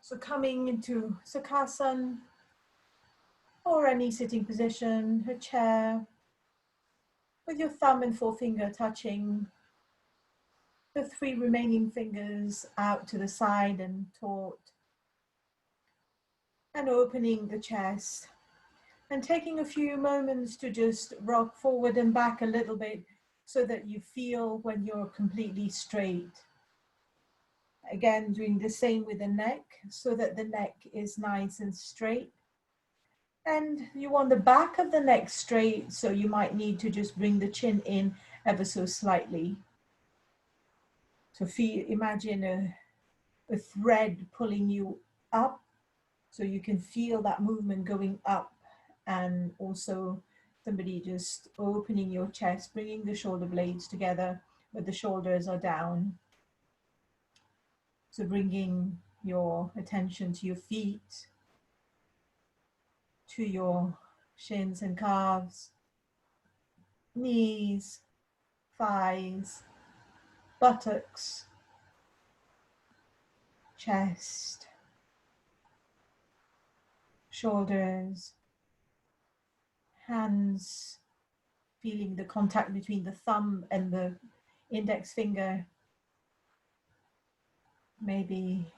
So coming into Sukhasana or any sitting position, a chair, with your thumb and forefinger touching the 3 remaining fingers out to the side and taut, and opening the chest and taking a few moments to just rock forward and back a little bit so that you feel when you're completely straight. Again, doing the same with the neck so that the neck is nice and straight. And you want the back of the neck straight, so you might need to just bring the chin in ever so slightly. So imagine a thread pulling you up, so you can feel that movement going up, and also somebody just opening your chest, bringing the shoulder blades together, but the shoulders are down. So bringing your attention to your feet, to your shins and calves, knees, thighs, buttocks, chest, shoulders, hands, feeling the contact between the thumb and the index finger, maybe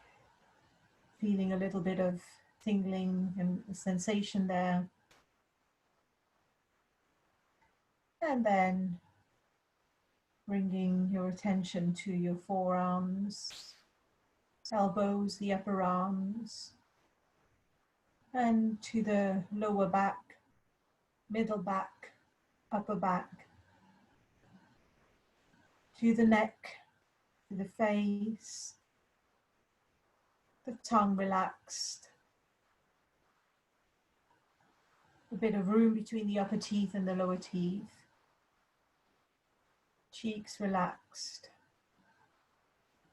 feeling a little bit of tingling and sensation there. And then bringing your attention to your forearms, elbows, the upper arms, and to the lower back, middle back, upper back, to the neck, to the face, the tongue relaxed, a bit of room between the upper teeth and the lower teeth, cheeks relaxed,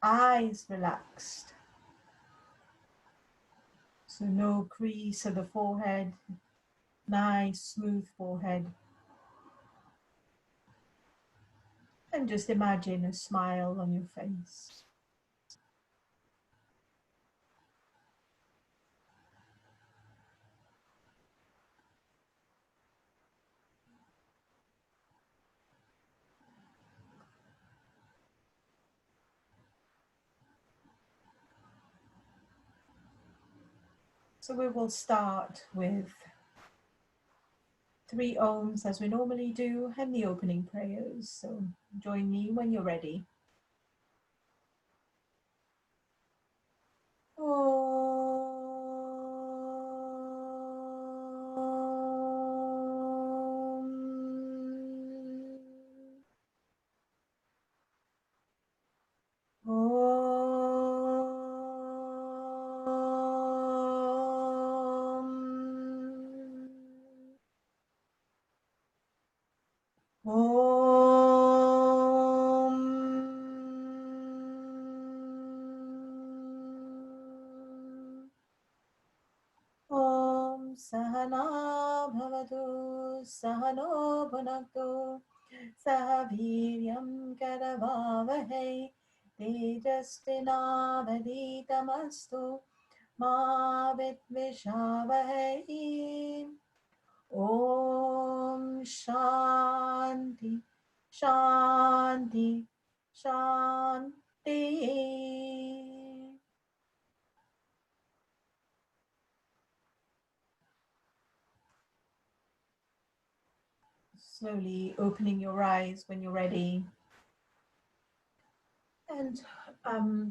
eyes relaxed, so no crease of the forehead, nice smooth forehead. And just imagine a smile on your face. So we will start with 3 ohms as we normally do, and the opening prayers. So join me when you're ready. Sahana bhavatu sahano bhunaktu sahaviryam karavavahe tejasvinavaditamastu ma vidvishavahe. Om Shanti Shanti Shanti. Slowly opening your eyes when you're ready. And I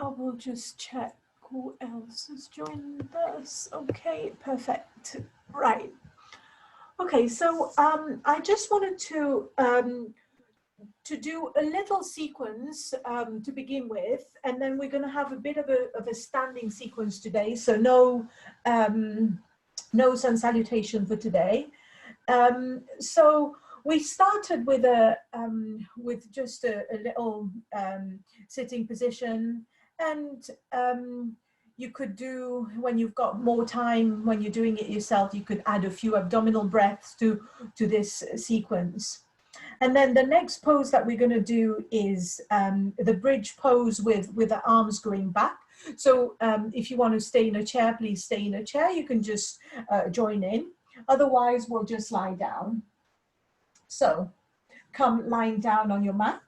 will just check who else has joined us. Okay, perfect. Right. Okay, so I just wanted to do a little sequence to begin with, and then we're going to have a bit of a standing sequence today. So no sun salutation for today. So we started with just a little sitting position, and you could do, when you've got more time, when you're doing it yourself, you could add a few abdominal breaths to this sequence. And then the next pose that we're going to do is the bridge pose with the arms going back. So if you want to stay in a chair, please stay in a chair. You can just join in. Otherwise, we'll just lie down. So come lying down on your mat.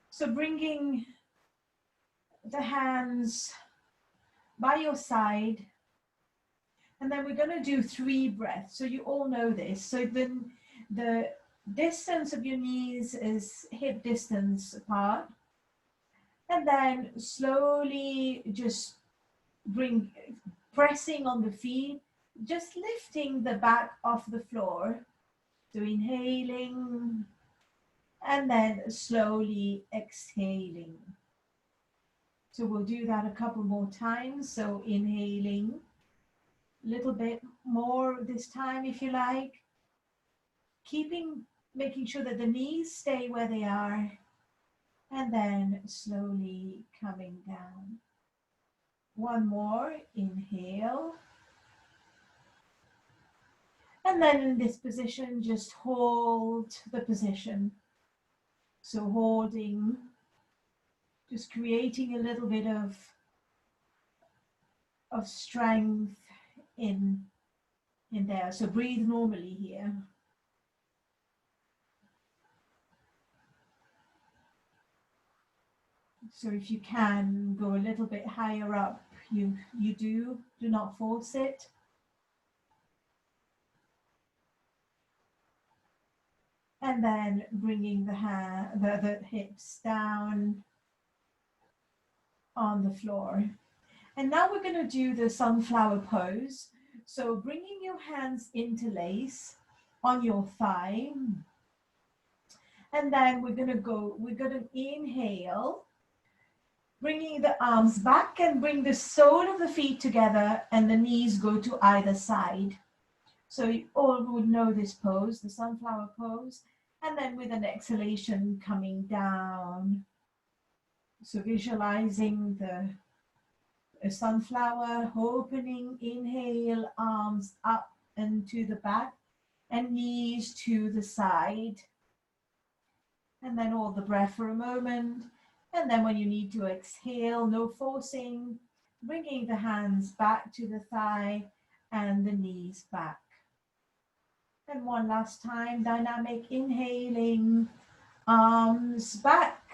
So bringing the hands by your side, and then we're going to do 3 breaths. So you all know this. So then the distance of your knees is hip distance apart. And then slowly just pressing on the feet, just lifting the back off the floor. So inhaling and then slowly exhaling. So we'll do that a couple more times. So inhaling a little bit more this time if you like. Making sure that the knees stay where they are. And then slowly coming down. One more, inhale. And then in this position, just hold the position. So holding, just creating a little bit of strength in there. So breathe normally here. So if you can go a little bit higher up, you do not force it. And then bringing the hips down on the floor. And now we're going to do the sunflower pose. So bringing your hands interlace on your thigh. And then we're going to inhale, bringing the arms back and bring the sole of the feet together and the knees go to either side. So you all would know this pose, the sunflower pose. And then with an exhalation coming down. So visualizing a sunflower, opening, inhale, arms up and to the back and knees to the side. And then hold the breath for a moment. And then when you need to exhale, no forcing, bringing the hands back to the thigh and the knees back. And one last time, dynamic inhaling, arms back,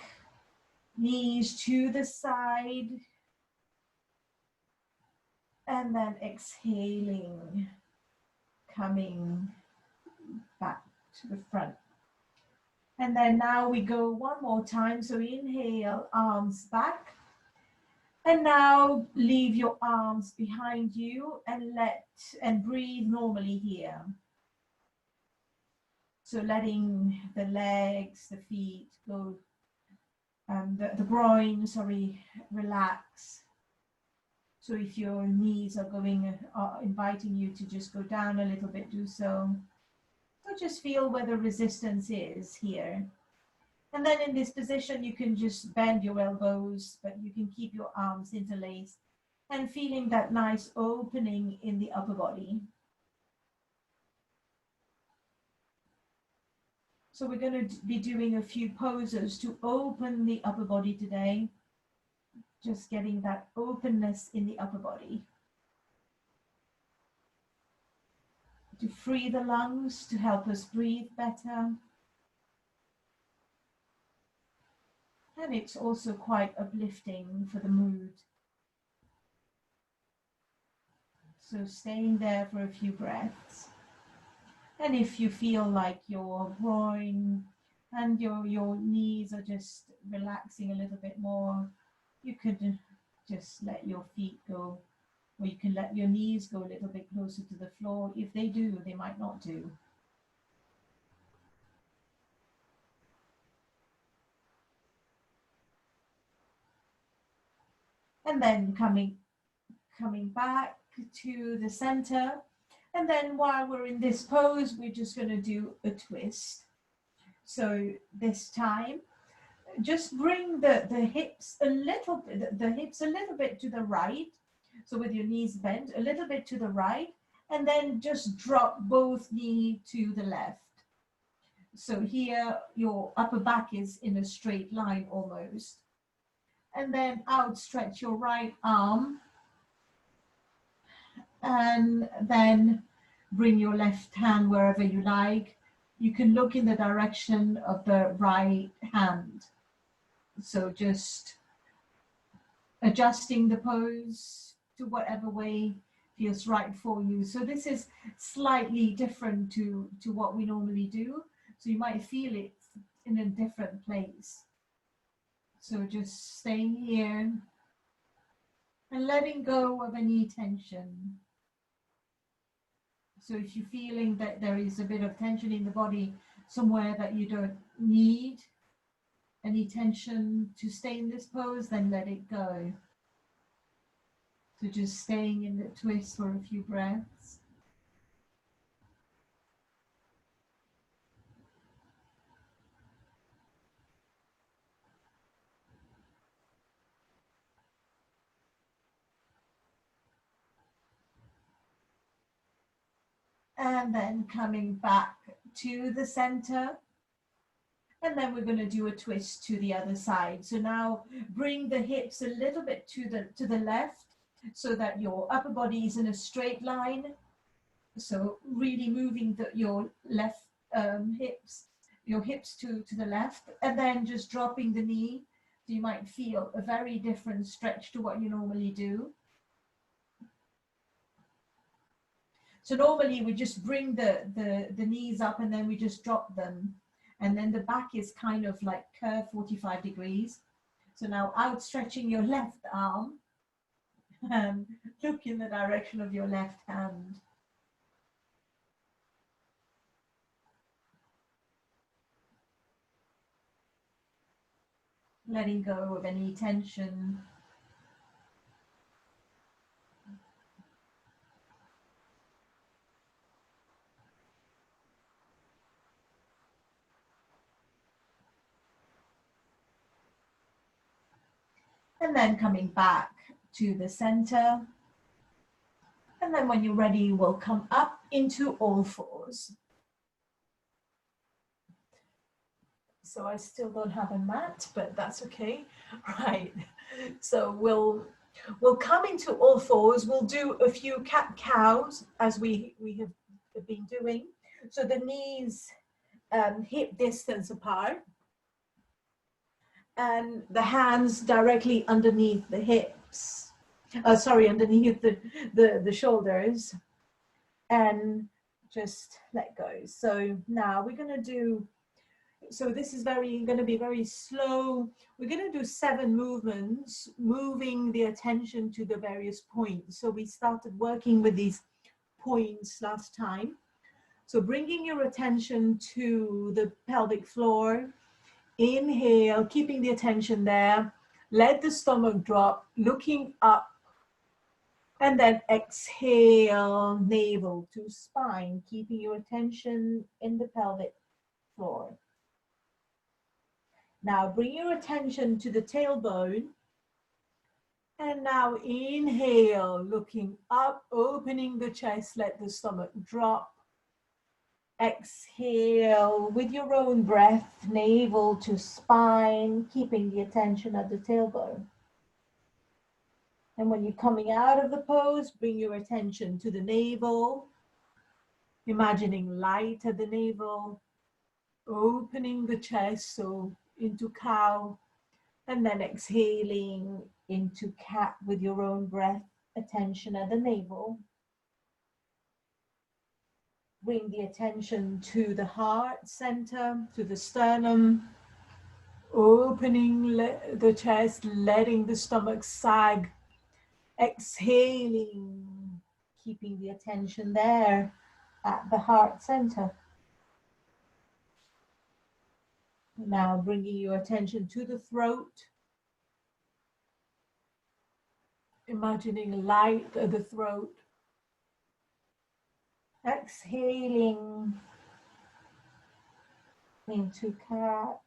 knees to the side, and then exhaling, coming back to the front. And then now we go one more time. So inhale, arms back. And now leave your arms behind you and breathe normally here. So letting the legs, the feet go, the groin, relax. So if your knees are inviting you to just go down a little bit, do so. So just feel where the resistance is here. And then in this position, you can just bend your elbows, but you can keep your arms interlaced and feeling that nice opening in the upper body. So we're going to be doing a few poses to open the upper body today. Just getting that openness in the upper body. To free the lungs, to help us breathe better. And it's also quite uplifting for the mood. So staying there for a few breaths. And if you feel like your groin and your knees are just relaxing a little bit more, you could just let your feet go, or you can let your knees go a little bit closer to the floor. If they do, they might not do. And then coming back to the center. And then while we're in this pose, we're just going to do a twist. So this time, just bring the hips a little bit, the hips a little bit to the right. So with your knees bent a little bit to the right, and then just drop both knee to the left. So here your upper back is in a straight line almost. And then outstretch your right arm, and then bring your left hand wherever you like. You can look in the direction of the right hand. So just adjusting the pose to whatever way feels right for you. So this is slightly different to what we normally do. So you might feel it in a different place. So just staying here and letting go of any tension. So if you're feeling that there is a bit of tension in the body somewhere that you don't need any tension to stay in this pose, then let it go. So just staying in the twist for a few breaths. And then coming back to the center. And then we're going to do a twist to the other side. So now bring the hips a little bit to the left so that your upper body is in a straight line. So really moving your left your hips to the left, and then just dropping the knee. So you might feel a very different stretch to what you normally do. So normally we just bring the knees up and then we just drop them. And then the back is kind of like curved 45 degrees. So now outstretching your left arm and look in the direction of your left hand. Letting go of any tension. And then coming back to the center. And then when you're ready, we'll come up into all fours. So I still don't have a mat, but that's okay. Right. So we'll come into all fours. We'll do a few cat-cows as we have been doing. So the knees hip distance apart, and the hands directly underneath the hips. Underneath the shoulders, and just let go. So now we're going to do. So this is going to be very slow. We're going to do 7 movements, moving the attention to the various points. So we started working with these points last time. So bringing your attention to the pelvic floor. Inhale, keeping the attention there. Let the stomach drop, looking up. And then exhale, navel to spine, keeping your attention in the pelvic floor. Now bring your attention to the tailbone. And now inhale, looking up, opening the chest, let the stomach drop. Exhale with your own breath, navel to spine, keeping the attention at the tailbone. And when you're coming out of the pose, bring your attention to the navel, imagining light at the navel, opening the chest, so into cow, and then exhaling into cat with your own breath, attention at the navel. Bring the attention to the heart center, to the sternum, opening the chest, letting the stomach sag, exhaling, keeping the attention there at the heart center. Now bringing your attention to the throat, imagining light at the throat, exhaling into cat,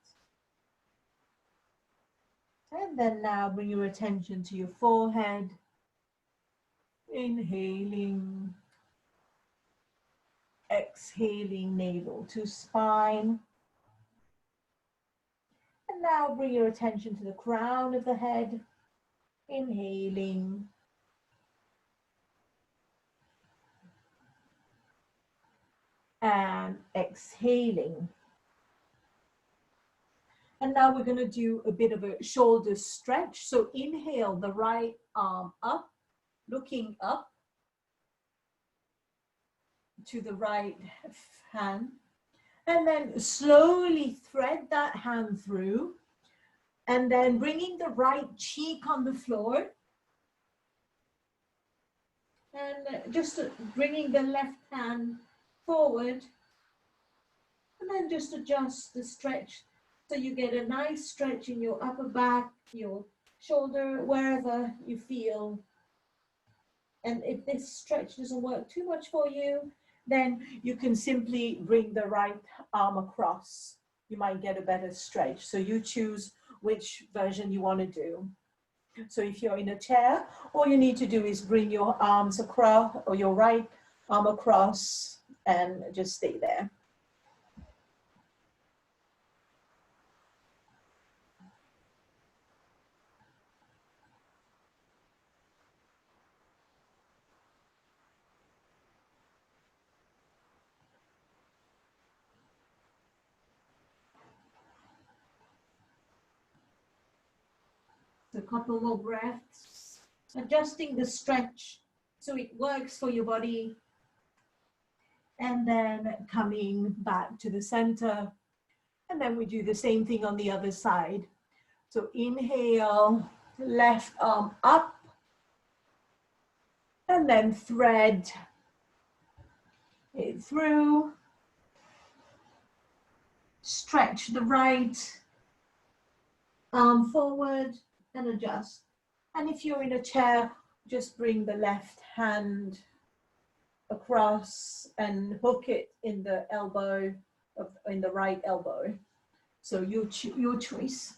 And then now bring your attention to your forehead. Inhaling, exhaling, navel to spine. And now bring your attention to the crown of the head. Inhaling. And exhaling. And now we're going to do a bit of a shoulder stretch. So inhale the right arm up, looking up to the right hand. And then slowly thread that hand through. And then bringing the right cheek on the floor. And just bringing the left hand forward. And then just adjust the stretch. So you get a nice stretch in your upper back, your shoulder, wherever you feel. And if this stretch doesn't work too much for you, then you can simply bring the right arm across. You might get a better stretch. So you choose which version you want to do. So if you're in a chair, all you need to do is bring your arms across, or your right arm across, and just stay there. A couple more breaths, adjusting the stretch so it works for your body. And then coming back to the center. And then we do the same thing on the other side. So inhale, left arm up. And then thread it through. Stretch the right arm forward and adjust. And if you're in a chair, just bring the left hand across and hook it in the elbow, in the right elbow. So your choice.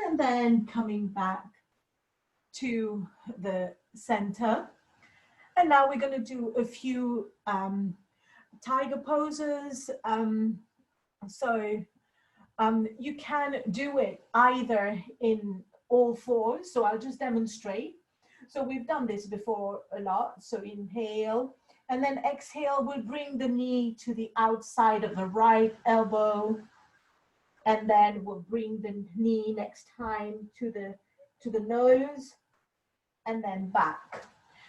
And then coming back to the center. And now we're going to do a few tiger poses. You can do it either in all fours. So I'll just demonstrate. So we've done this before a lot. So inhale, and then exhale, we'll bring the knee to the outside of the right elbow. And then we'll bring the knee next time to the nose, and then back.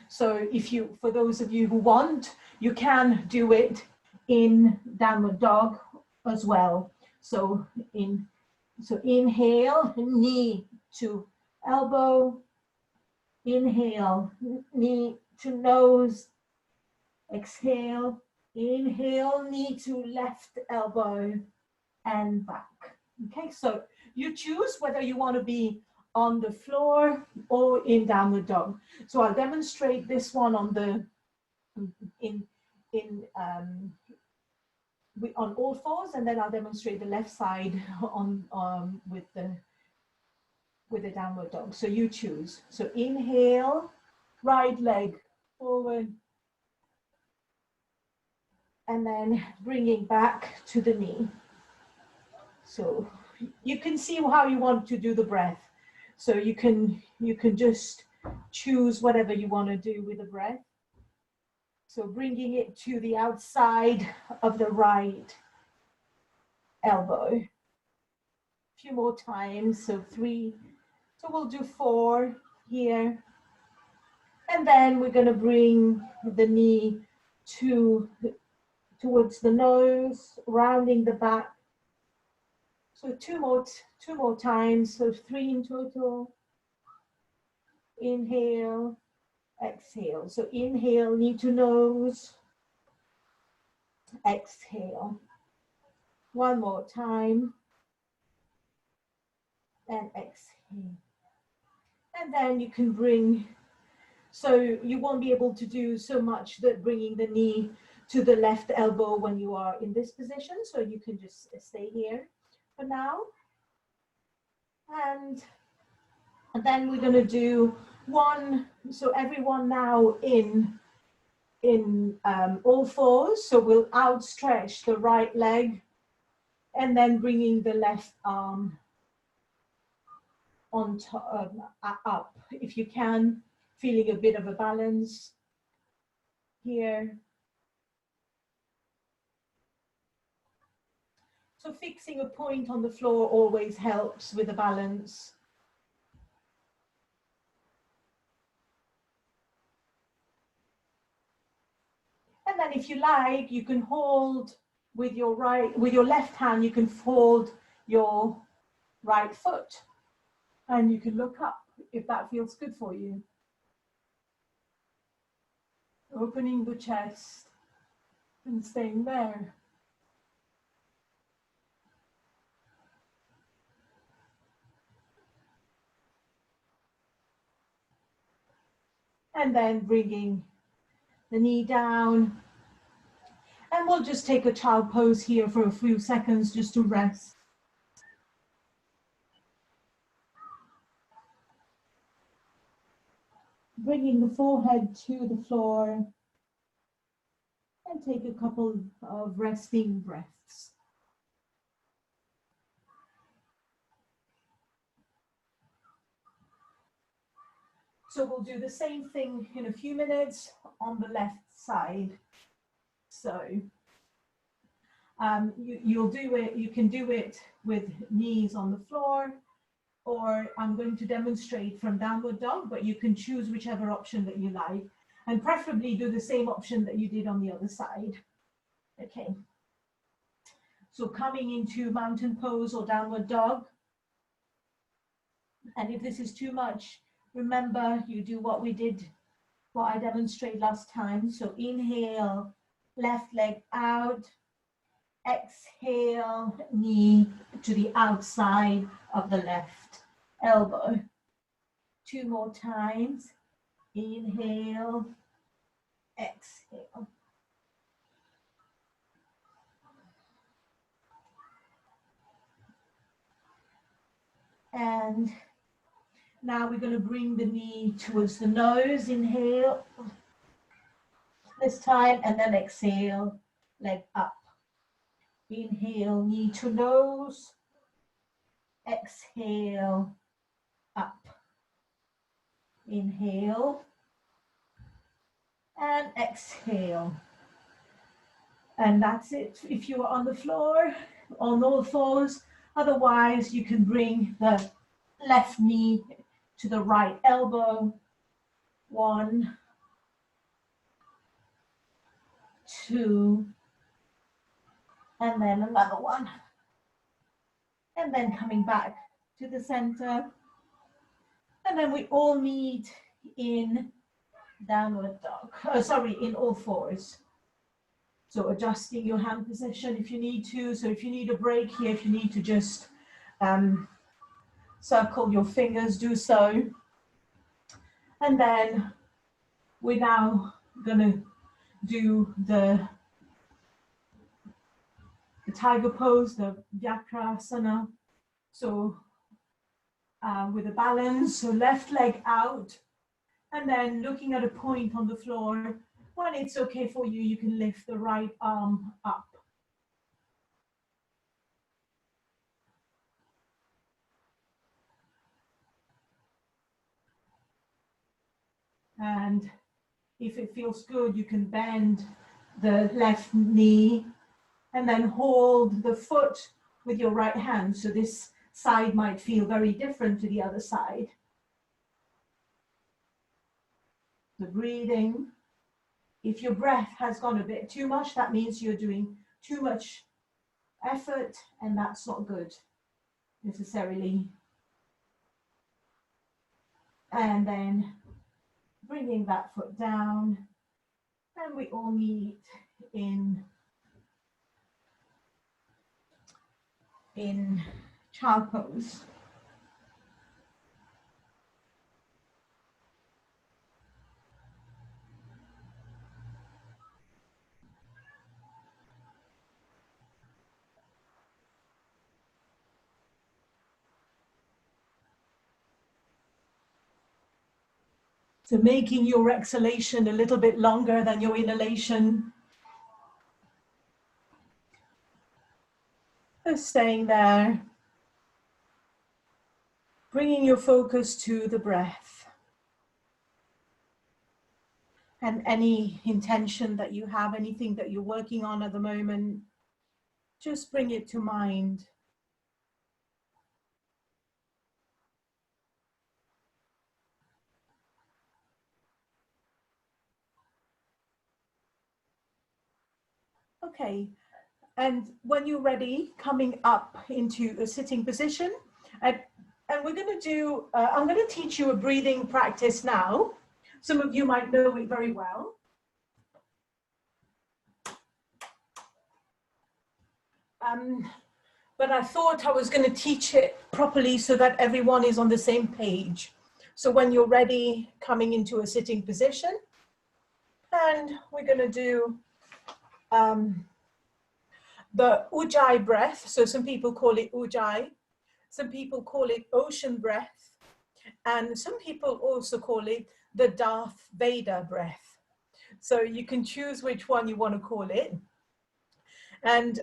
So for those of you who want, you can do it in downward dog as well. So inhale, knee to elbow, inhale, knee to nose, exhale, inhale, knee to left elbow, and back. Okay, so you choose whether you want to be on the floor or in downward dog. So I'll demonstrate this one on on all fours, and then I'll demonstrate the left side on with the downward dog. So you choose. So inhale, right leg forward, and then bringing back to the knee. So you can see how you want to do the breath. So you can just choose whatever you want to do with the breath. So bringing it to the outside of the right elbow. A few more times, so 3. So we'll do 4 here. And then we're going to bring the knee towards the nose, rounding the back. So two more times, so 3 in total. Inhale, exhale. So inhale, knee to nose, exhale. One more time. and exhale. And then you can bring, so you won't be able to do so much that bringing the knee to the left elbow when you are in this position. So you can just stay here for now. And then we're going to do one, so everyone now in all fours. So we'll outstretch the right leg and then bringing the left arm on top, up, if you can, feeling a bit of a balance here. So fixing a point on the floor always helps with the balance. And then if you like, you can hold with your left hand, you can fold your right foot and you can look up if that feels good for you. Opening the chest and staying there. And then bringing the knee down. And we'll just take a child pose here for a few seconds just to rest. Bringing the forehead to the floor and take a couple of resting breaths. So we'll do the same thing in a few minutes on the left side. So you can do it with knees on the floor, or I'm going to demonstrate from downward dog, but you can choose whichever option that you like, and preferably do the same option that you did on the other side. Okay. So coming into mountain pose or downward dog. And if this is too much, remember you do what I demonstrated last time. So inhale, left leg out, exhale, knee to the outside of the left elbow. 2 more times. Inhale, exhale. And now we're going to bring the knee towards the nose. Inhale this time, and then exhale, leg up. Inhale, knee to nose. Exhale, up. Inhale and exhale. And that's it if you are on the floor, on all fours. Otherwise, you can bring the left knee to the right elbow. 1, 2, and then another one. And then coming back to the center. And then we all meet in downward dog, in all fours. So adjusting your hand position if you need to. So if you need a break here, if you need to just circle your fingers, do so. And then we're now gonna do the tiger pose, the Vyakrasana. So with a balance, so left leg out, and then looking at a point on the floor. When it's okay for you, you can lift the right arm up. And if it feels good, you can bend the left knee and then hold the foot with your right hand. So this side might feel very different to the other side. The breathing. If your breath has gone a bit too much, that means you're doing too much effort, and that's not good necessarily. And then bringing that foot down, and we all meet in child pose. So making your exhalation a little bit longer than your inhalation. Just staying there. Bringing your focus to the breath. And any intention that you have, anything that you're working on at the moment, just bring it to mind. Okay, and when you're ready, coming up into a sitting position, and we're going to do, I'm going to teach you a breathing practice now. Some of you might know it very well. But I thought I was going to teach it properly so that everyone is on the same page. So when you're ready, coming into a sitting position, and we're going to do the Ujjayi breath. So some people call it Ujjayi, some people call it ocean breath, and some people also call it the Darth Vader breath. So you can choose which one you want to call it. And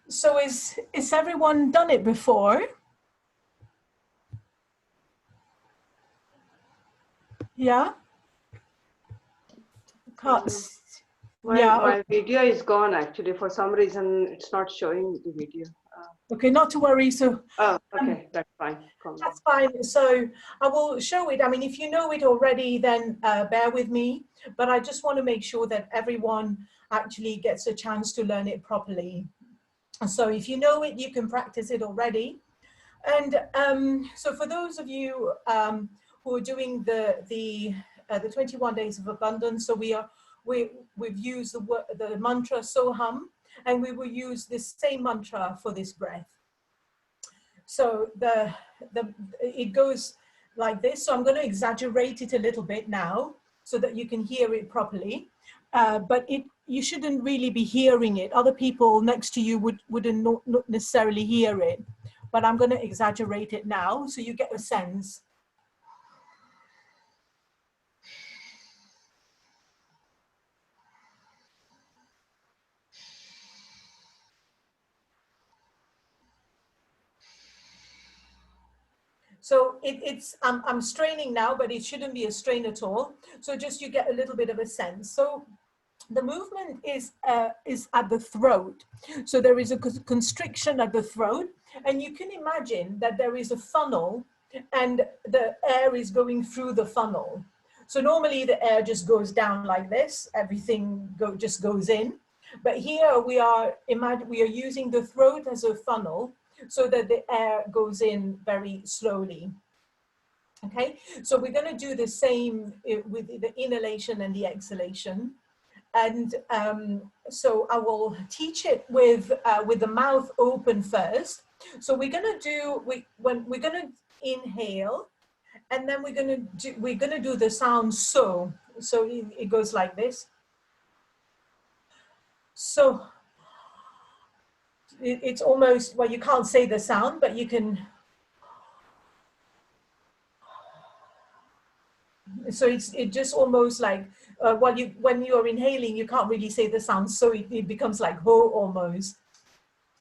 so is everyone done it before? Yeah? My video is gone actually. For some reason, it's not showing the video. Okay, not to worry. So okay, that's fine. That's fine. So I will show it. I mean, if you know it already, then bear with me. But I just want to make sure that everyone actually gets a chance to learn it properly. So if you know it, you can practice it already. And so for those of you who are doing the 21 days of abundance, so we've used the mantra Soham, and we will use this same mantra for this breath. So it goes like this. So I'm going to exaggerate it a little bit now so that you can hear it properly. But you shouldn't really be hearing it. Other people next to you wouldn't not necessarily hear it. But I'm going to exaggerate it now so you get a sense. So I'm straining now, but it shouldn't be a strain at all. So just you get a little bit of a sense. So the movement is at the throat. So there is a constriction at the throat, and you can imagine that there is a funnel and the air is going through the funnel. So normally the air just goes down like this, everything just goes in. But here we are using the throat as a funnel so that the air goes in very slowly. Okay, so we're going to do the same with the inhalation and the exhalation. And so I will teach it with the mouth open first. So we're going to do, when we're going to inhale, and then we're going to do the sound so. So it goes like this. So it's almost, well, you can't say the sound, but you can. So it's just almost like when you're inhaling, you can't really say the sound, so it becomes like ho almost.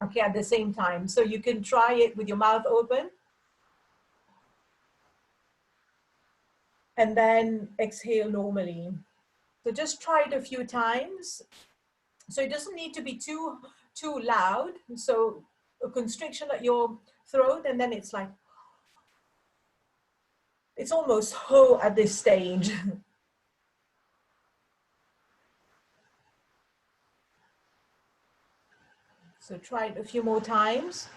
Okay, at the same time. So you can try it with your mouth open. And then exhale normally. So just try it a few times. So it doesn't need to be too loud. So a constriction at your throat, and then it's like, it's almost ho at this stage. So try it a few more times.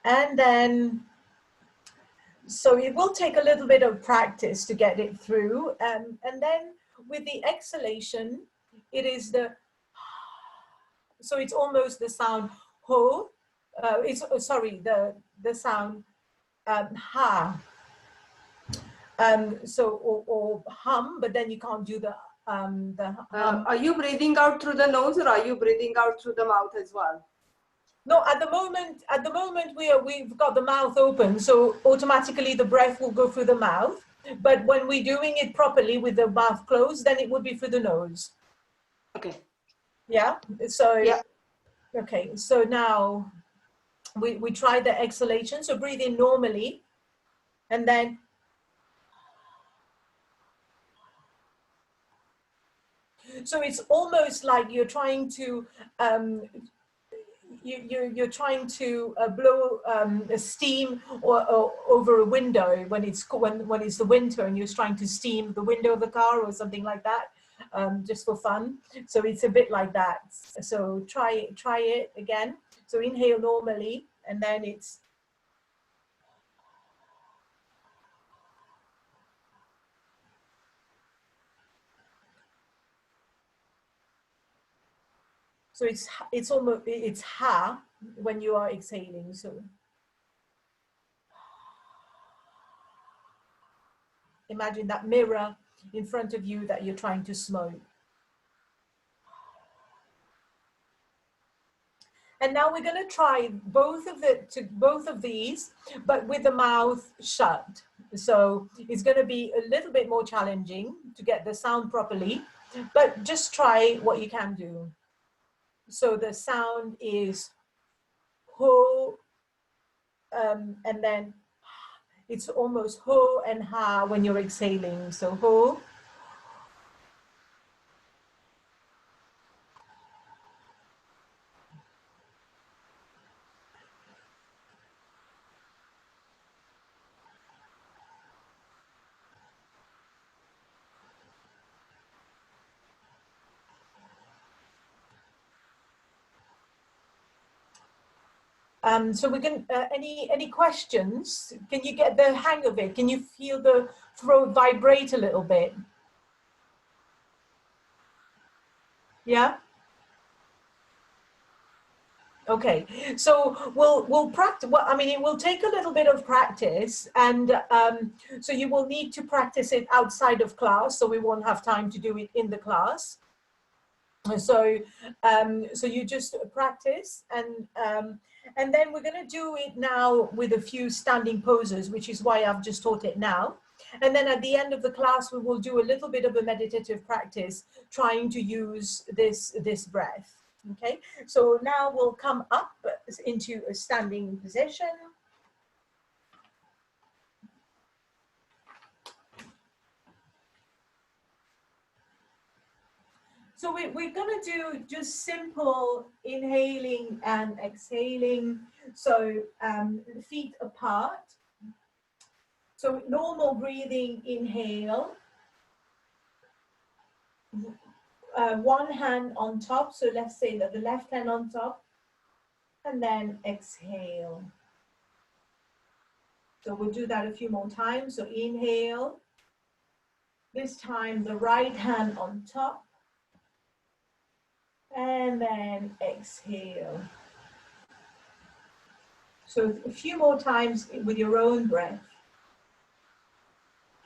And then, so it will take a little bit of practice to get it through. And then with the exhalation, it is so it's almost the sound ho. Sorry, the sound ha. So or hum, but then you can't do the hum. Are you breathing out through the nose, or are you breathing out through the mouth as well? No, at the moment we've got the mouth open, so automatically the breath will go through the mouth. But when we're doing it properly with the mouth closed, then it would be through the nose. Okay. Yeah. So Yeah. okay. So now we try the exhalation. So breathe in normally, and then so it's almost like you're trying to you're trying to blow steam or over a window when it's the winter and you're trying to steam the window of the car or something like that, just for fun. So it's a bit like that. So try it again. So inhale normally, and then it's so it's almost it's ha when you are exhaling. So imagine that mirror in front of you that you're trying to smoke. And now we're going to try both of these, but with the mouth shut. So it's going to be a little bit more challenging to get the sound properly, but just try what you can do. So the sound is ho, and then it's almost ho and ha when you're exhaling. So ho. So we can, any questions? Can you get the hang of it? Can you feel the throat vibrate a little bit? Yeah? Okay, so we'll practice. Well, I mean, it will take a little bit of practice, and so you will need to practice it outside of class. So we won't have time to do it in the class. So so you just practice, and then we're going to do it now with a few standing poses, which is why I've just taught it now. And then at the end of the class, we will do a little bit of a meditative practice, trying to use this breath. Okay, so now we'll come up into a standing position. So we're going to do just simple inhaling and exhaling. So feet apart. So normal breathing, inhale. One hand on top. So let's say that the left hand on top. And then exhale. So we'll do that a few more times. So inhale. This time the right hand on top. And then exhale. So a few more times with your own breath.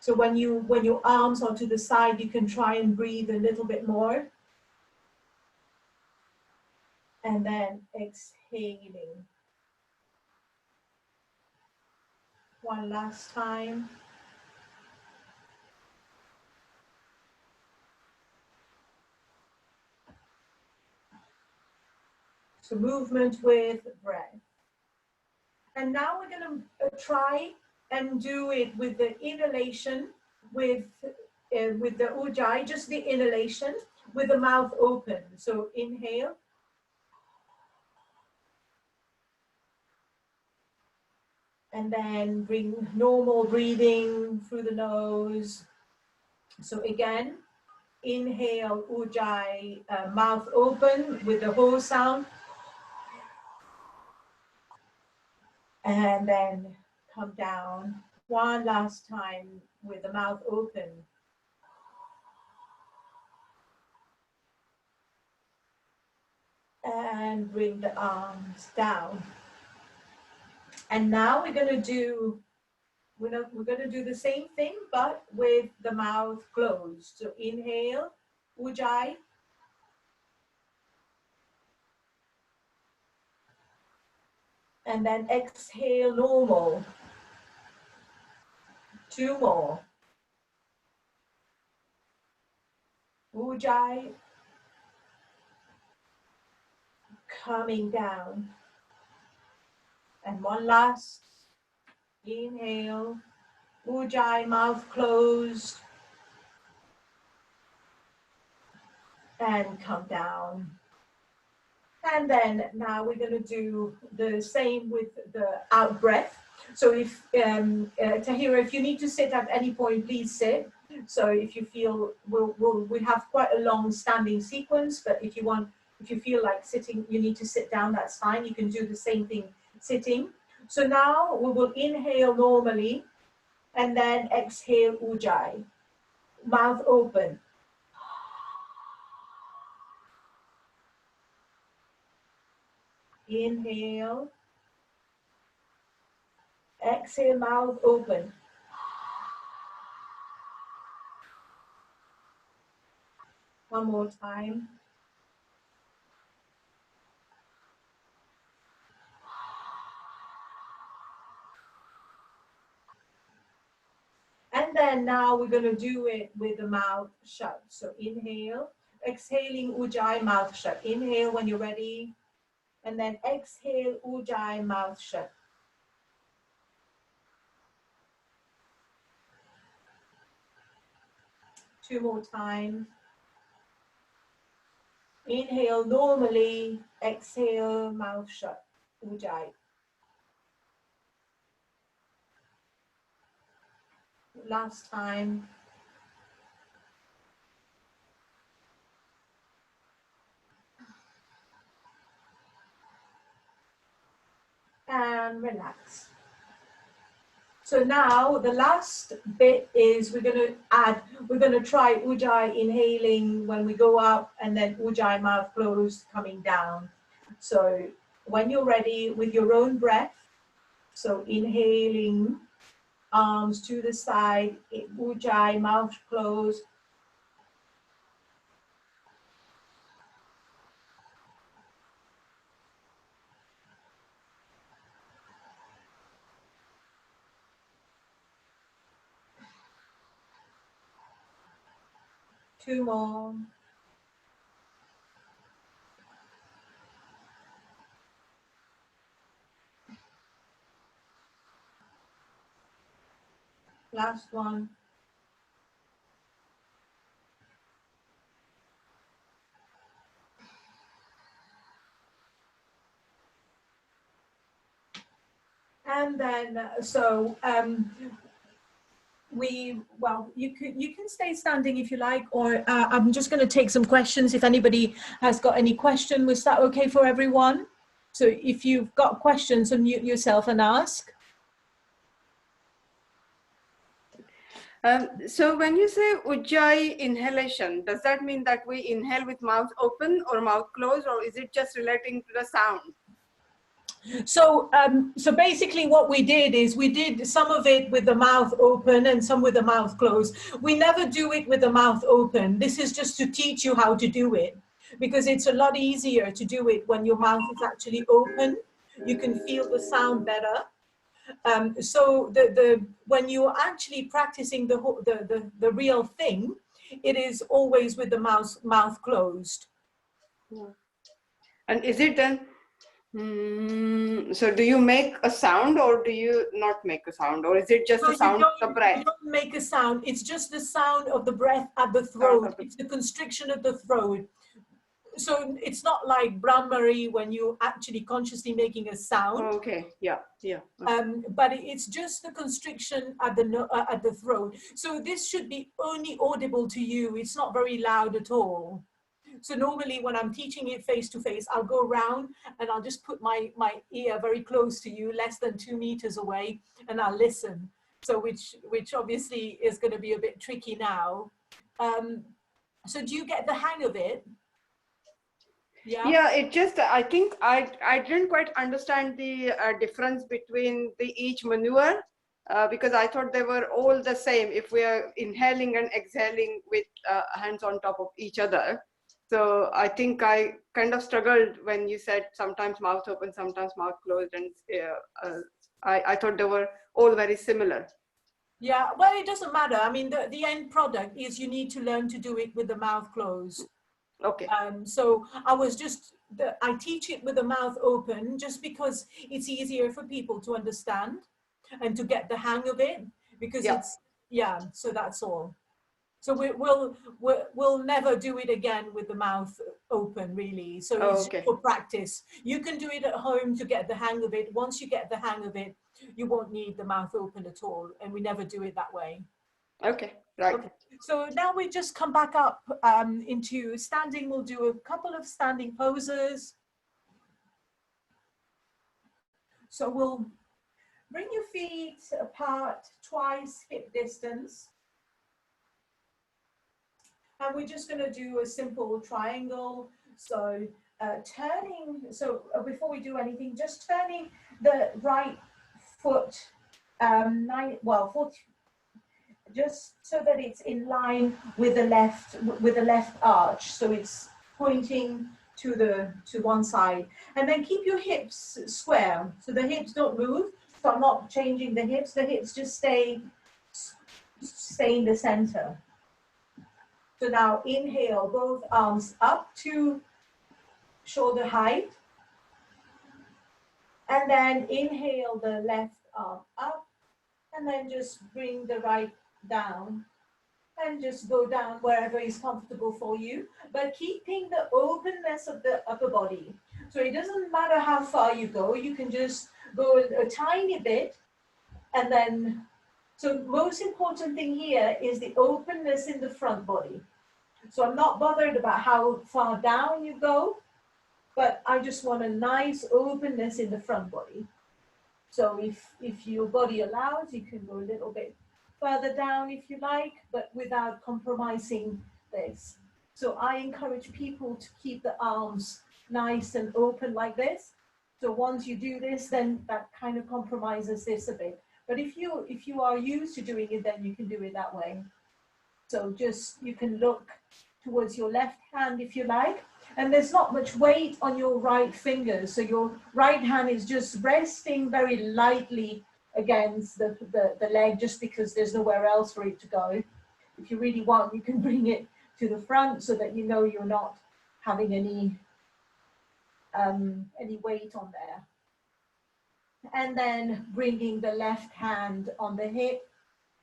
So when your arms are to the side, you can try and breathe a little bit more. And then exhaling. One last time. So movement with breath. And now we're going to try and do it with the inhalation, with the Ujjayi, just the inhalation with the mouth open. So inhale. And then bring normal breathing through the nose. So again, inhale, Ujjayi, mouth open with the whole sound. And then come down one last time with the mouth open. And bring the arms down. And now we're going to do the same thing, but with the mouth closed. So inhale, Ujjayi. And then exhale normal. 2 more. Ujjayi. Coming down. And one last. Inhale. Ujjayi, mouth closed. And come down. And then now we're going to do the same with the out breath. So if, Tahira, if you need to sit at any point, please sit. So if you feel, we have quite a long standing sequence, but if you feel like sitting, you need to sit down, that's fine. You can do the same thing sitting. So now we will inhale normally and then exhale Ujjayi. Mouth open. Inhale. Exhale, mouth open. One more time. And then now we're going to do it with the mouth shut. So inhale, exhaling Ujjayi, mouth shut. Inhale when you're ready. And then exhale Ujjayi, mouth shut. Two more times. Inhale normally, exhale, mouth shut. Ujjayi. Last time. And relax. So now the last bit is we're going to try Ujjayi inhaling when we go up and then Ujjayi mouth closed coming down. So when you're ready with your own breath, so inhaling, arms to the side, Ujjayi mouth closed. Two more. Last one. And then, you can stay standing if you like, or I'm just going to take some questions. If anybody has got any question, was that okay for everyone? So if you've got questions, unmute yourself and ask. So when you say Ujjayi inhalation, does that mean that we inhale with mouth open or mouth closed, or is it just relating to the sound? So basically what we did is we did some of it with the mouth open and some with the mouth closed. We never do it with the mouth open. This is just to teach you how to do it, because it's a lot easier to do it when your mouth is actually open. You can feel the sound better. So when you're actually practicing the real thing, it is always with the mouth closed. Yeah. And is it then? So do you make a sound or do you not make a sound, or is it just a sound of the breath? You don't make a sound. It's just the sound of the breath at the throat. It's the constriction of the throat. So it's not like Brahmari when you're actually consciously making a sound. Oh, okay. Yeah. Yeah. But it's just the constriction at the throat. So this should be only audible to you. It's not very loud at all. So normally when I'm teaching it face to face, I'll go around and I'll just put my ear very close to you, less than 2 meters away, and I'll listen. So which obviously is going to be a bit tricky now. So do you get the hang of it? Yeah. Yeah, it just, I think I didn't quite understand the difference between each maneuver, because I thought they were all the same if we are inhaling and exhaling with hands on top of each other. So I think I kind of struggled when you said sometimes mouth open, sometimes mouth closed, and I thought they were all very similar. Yeah, well, it doesn't matter. I mean, the end product is you need to learn to do it with the mouth closed. Okay. So I teach it with the mouth open just because it's easier for people to understand and to get the hang of it, because Yeah. so that's all. So we'll never do it again with the mouth open, really. So Oh, it's just okay. for practice. You can do it at home to get the hang of it. Once you get the hang of it, you won't need the mouth open at all. And we never do it that way. Okay, right. Okay. So now we just come back up into standing. We'll do a couple of standing poses. So we'll bring your feet apart twice hip distance. And we're just going to do a simple triangle. So before we do anything, just turning the right foot, just so that it's in line with the left arch. So it's pointing to one side. And then keep your hips square. So the hips don't move. So I'm not changing the hips. The hips just stay in the center. So now inhale, both arms up to shoulder height. And then inhale the left arm up. And then just bring the right down. And just go down wherever is comfortable for you. But keeping the openness of the upper body. So it doesn't matter how far you go. You can just go a tiny bit. And then, so most important thing here is the openness in the front body. So I'm not bothered about how far down you go, but I just want a nice openness in the front body. So if your body allows, you can go a little bit further down if you like, but without compromising this. So I encourage people to keep the arms nice and open like this. So once you do this, then that kind of compromises this a bit. But if you are used to doing it, then you can do it that way. So just, you can look towards your left hand if you like. And there's not much weight on your right fingers. So your right hand is just resting very lightly against the leg, just because there's nowhere else for it to go. If you really want, you can bring it to the front so that you know you're not having any weight on there. And then bringing the left hand on the hip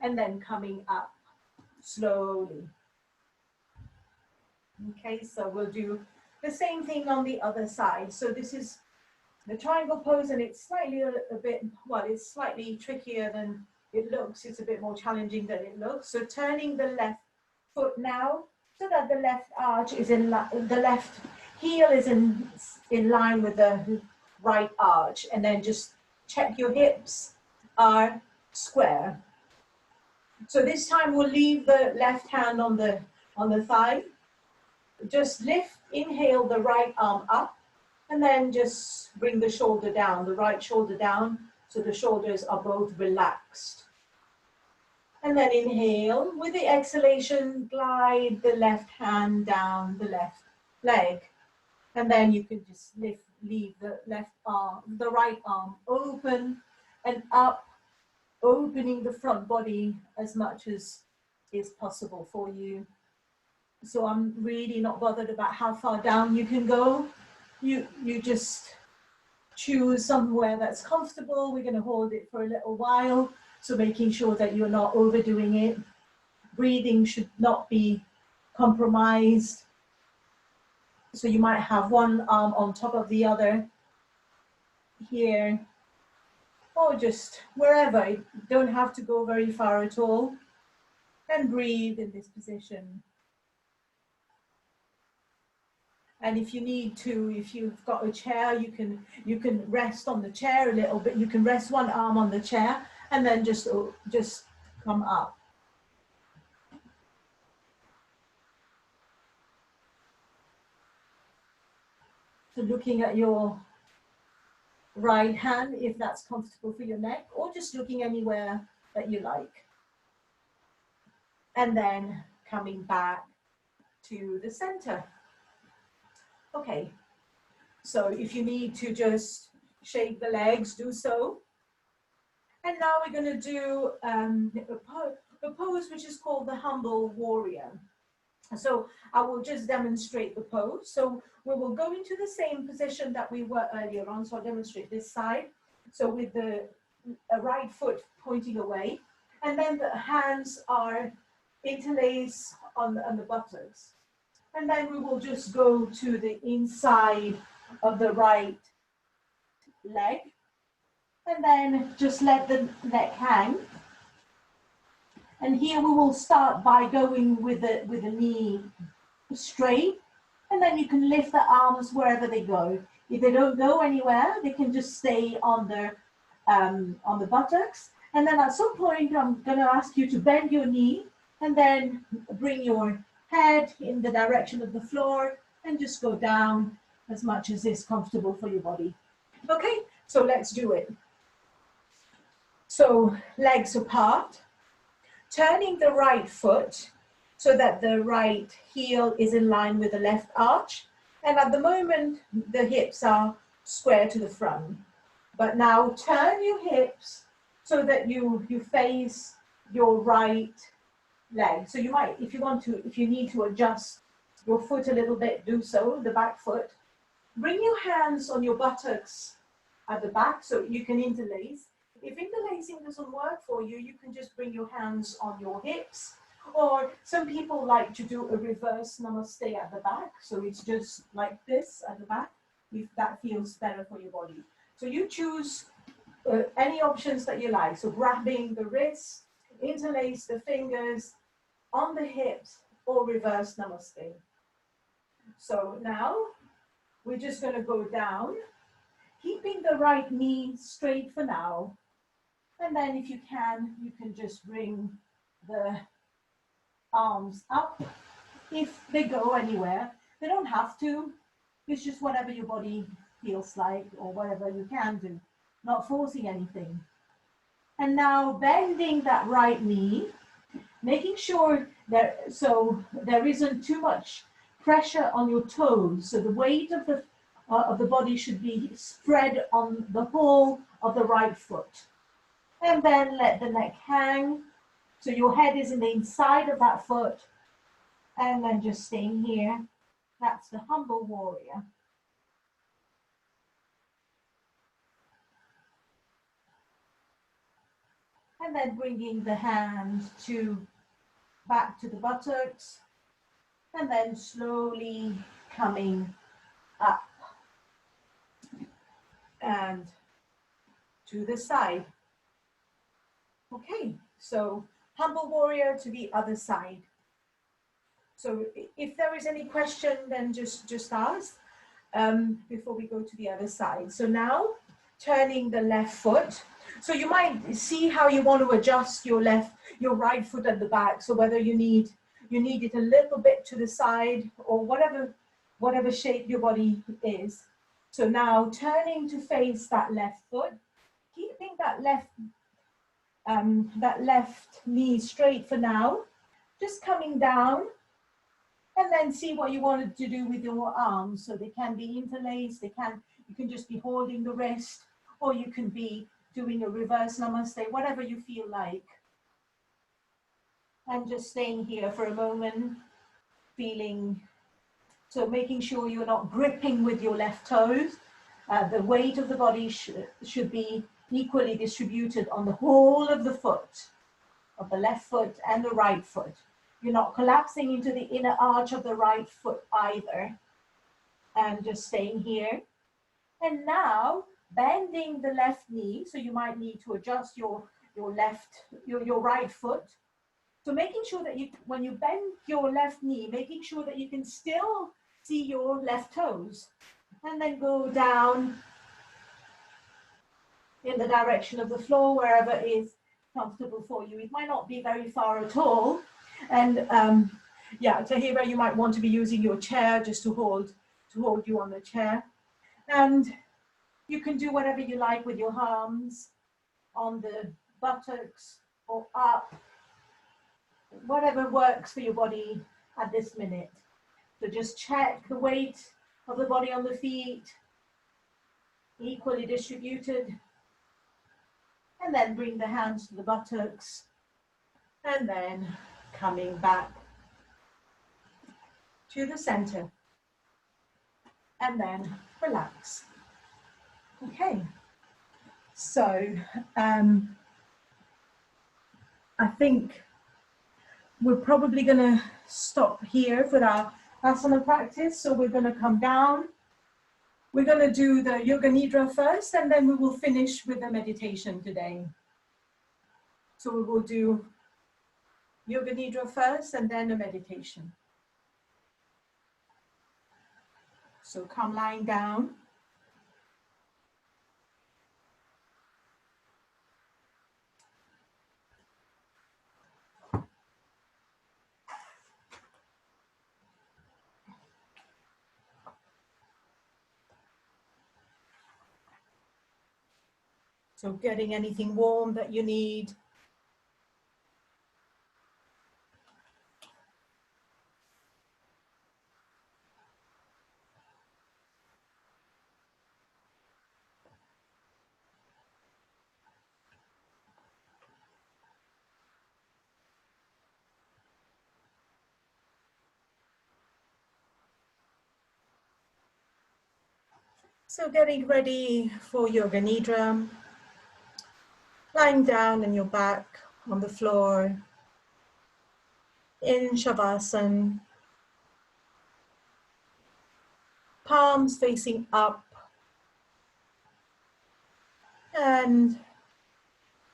and then coming up slowly. Okay, so we'll do the same thing on the other side. So this is the triangle pose, and it's slightly it's slightly trickier than it looks. It's a bit more challenging than it looks. So turning the left foot now so that the left arch is the left heel is in line with the right arch, and then just check your hips are square. So this time we'll leave the left hand on the thigh. Just lift, inhale the right arm up, and then just bring the shoulder down, the right shoulder down, so the shoulders are both relaxed. And then inhale, with the exhalation, glide the left hand down the left leg. And then you can just leave the right arm open and up, opening the front body as much as is possible for you. So I'm really not bothered about how far down you can go. You just choose somewhere that's comfortable. We're going to hold it for a little while. So making sure that you're not overdoing it. Breathing should not be compromised. So you might have one arm on top of the other here, or just wherever. You don't have to go very far at all. And breathe in this position. And if you need to, if you've got a chair, you can rest on the chair a little bit. You can rest one arm on the chair and then just come up. So looking at your right hand, if that's comfortable for your neck, or just looking anywhere that you like. And then coming back to the center. Okay, so if you need to just shake the legs, do so. And now we're going to do a pose which is called the humble warrior. So I will just demonstrate the pose. So we will go into the same position that we were earlier on. So I'll demonstrate this side. So with the right foot pointing away, and then the hands are interlaced on the buttocks. And then we will just go to the inside of the right leg, and then just let the neck hang. And here we will start by going with the knee straight, and then you can lift the arms wherever they go. If they don't go anywhere, they can just stay on the buttocks. And then at some point, I'm going to ask you to bend your knee and then bring your head in the direction of the floor and just go down as much as is comfortable for your body. Okay, so let's do it. So legs apart, turning the right foot so that the right heel is in line with the left arch. And at the moment, the hips are square to the front. But now turn your hips so that you face your right leg. So you might, if you need to adjust your foot a little bit, do so, the back foot. Bring your hands on your buttocks at the back so you can interlace. If interlacing doesn't work for you, you can just bring your hands on your hips. Or some people like to do a reverse namaste at the back. So it's just like this at the back, if that feels better for your body. So you choose any options that you like. So grabbing the wrists, interlace the fingers on the hips, or reverse namaste. So now we're just going to go down, keeping the right knee straight for now. And then if you can just bring the arms up if they go anywhere. They don't have to. It's just whatever your body feels like or whatever you can do, not forcing anything. And now bending that right knee, making sure that there isn't too much pressure on your toes. So the weight of the body should be spread on the whole of the right foot. And then let the neck hang. So your head is in the inside of that foot. And then just staying here. That's the humble warrior. And then bringing the hands back to the buttocks. And then slowly coming up. And to the side. Okay, so humble warrior to the other side. So if there is any question, then just ask before we go to the other side. So now turning the left foot. So you might see how you want to adjust your right foot at the back. So whether you need it a little bit to the side or whatever shape your body is. So now turning to face that left foot, keeping that left knee straight for now, just coming down, and then see what you wanted to do with your arms. So they can be interlaced, you can just be holding the wrist, or you can be doing a reverse namaste, whatever you feel like. And just staying here for a moment, so making sure you're not gripping with your left toes. The weight of the body should be equally distributed on the whole of the foot, of the left foot and the right foot. You're not collapsing into the inner arch of the right foot either. And just staying here. And now bending the left knee. So you might need to adjust your right foot. So making sure that when you bend your left knee, making sure that you can still see your left toes. And then go down in the direction of the floor, wherever is comfortable for you. It might not be very far at all. And Tahira, you might want to be using your chair just to hold you on the chair. And you can do whatever you like with your arms on the buttocks or up, whatever works for your body at this minute. So just check the weight of the body on the feet, equally distributed. And then bring the hands to the buttocks, and then coming back to the center, and then relax. Okay, so I think we're probably going to stop here for our asana practice. So we're going to come down. We're going to do the Yoga Nidra first, and then we will finish with the meditation today. So we will do Yoga Nidra first, and then a meditation. So come lying down. So getting anything warm that you need. So getting ready for Yoga Nidra, lying down on your back on the floor in Shavasana, palms facing up, and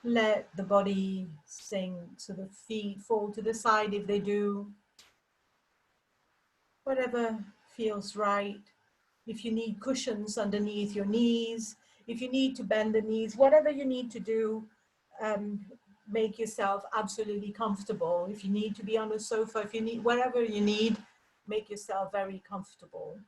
let the body sink, so the feet fall to the side if they do, whatever feels right. If you need cushions underneath your knees, if you need to bend the knees, whatever you need to do, make yourself absolutely comfortable. If you need to be on a sofa, if you need, whatever you need, make yourself very comfortable.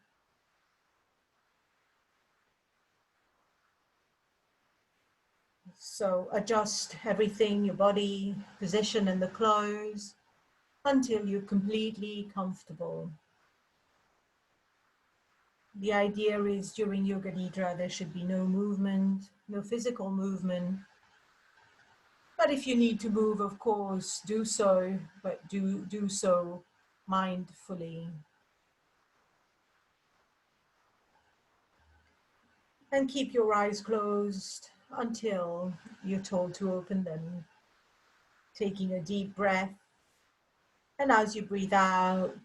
So adjust everything, your body, position and the clothes, until you're completely comfortable. The idea is during Yoga Nidra, there should be no movement, no physical movement. But if you need to move, of course, do so, but do so mindfully. And keep your eyes closed until you're told to open them. Taking a deep breath. And as you breathe out,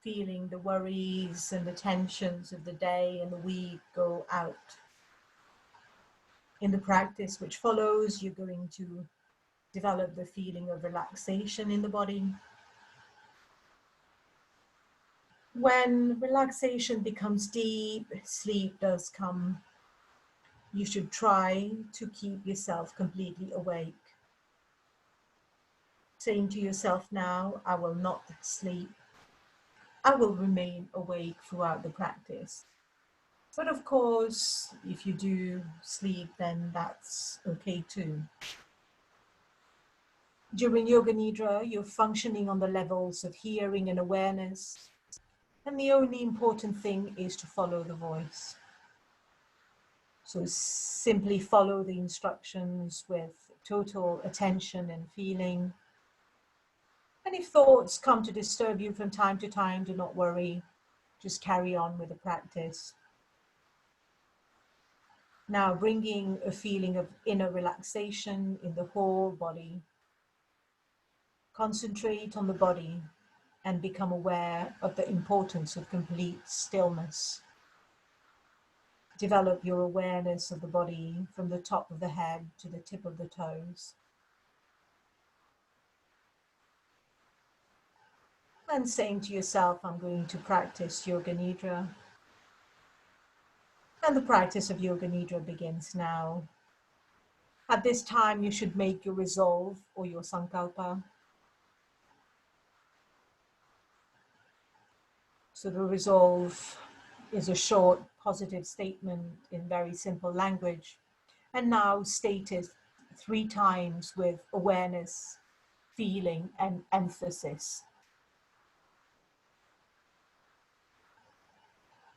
feeling the worries and the tensions of the day and the week go out. In the practice which follows, you're going to develop the feeling of relaxation in the body. When relaxation becomes deep, sleep does come. You should try to keep yourself completely awake. Saying to yourself now, I will not sleep. I will remain awake throughout the practice. But of course, if you do sleep, then that's okay too. During Yoga Nidra, you're functioning on the levels of hearing and awareness. And the only important thing is to follow the voice. So simply follow the instructions with total attention and feeling. And if thoughts come to disturb you from time to time, do not worry. Just carry on with the practice. Now bringing a feeling of inner relaxation in the whole body. Concentrate on the body and become aware of the importance of complete stillness. Develop your awareness of the body from the top of the head to the tip of the toes. And saying to yourself, I'm going to practice Yoga Nidra. And the practice of Yoga Nidra begins now. At this time, you should make your resolve or your sankalpa. So the resolve is a short positive statement in very simple language, and now stated 3 times with awareness, feeling, and emphasis.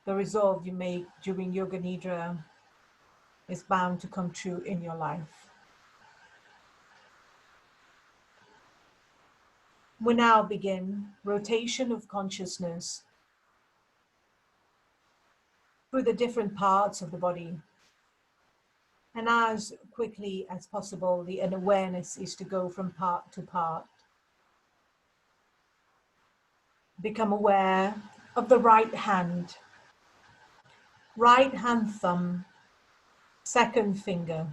the resolve you make during Yoga Nidra is bound to come true in your life. We now begin rotation of consciousness through the different parts of the body. And as quickly as possible, the awareness is to go from part to part. Become aware of the right hand thumb, second finger,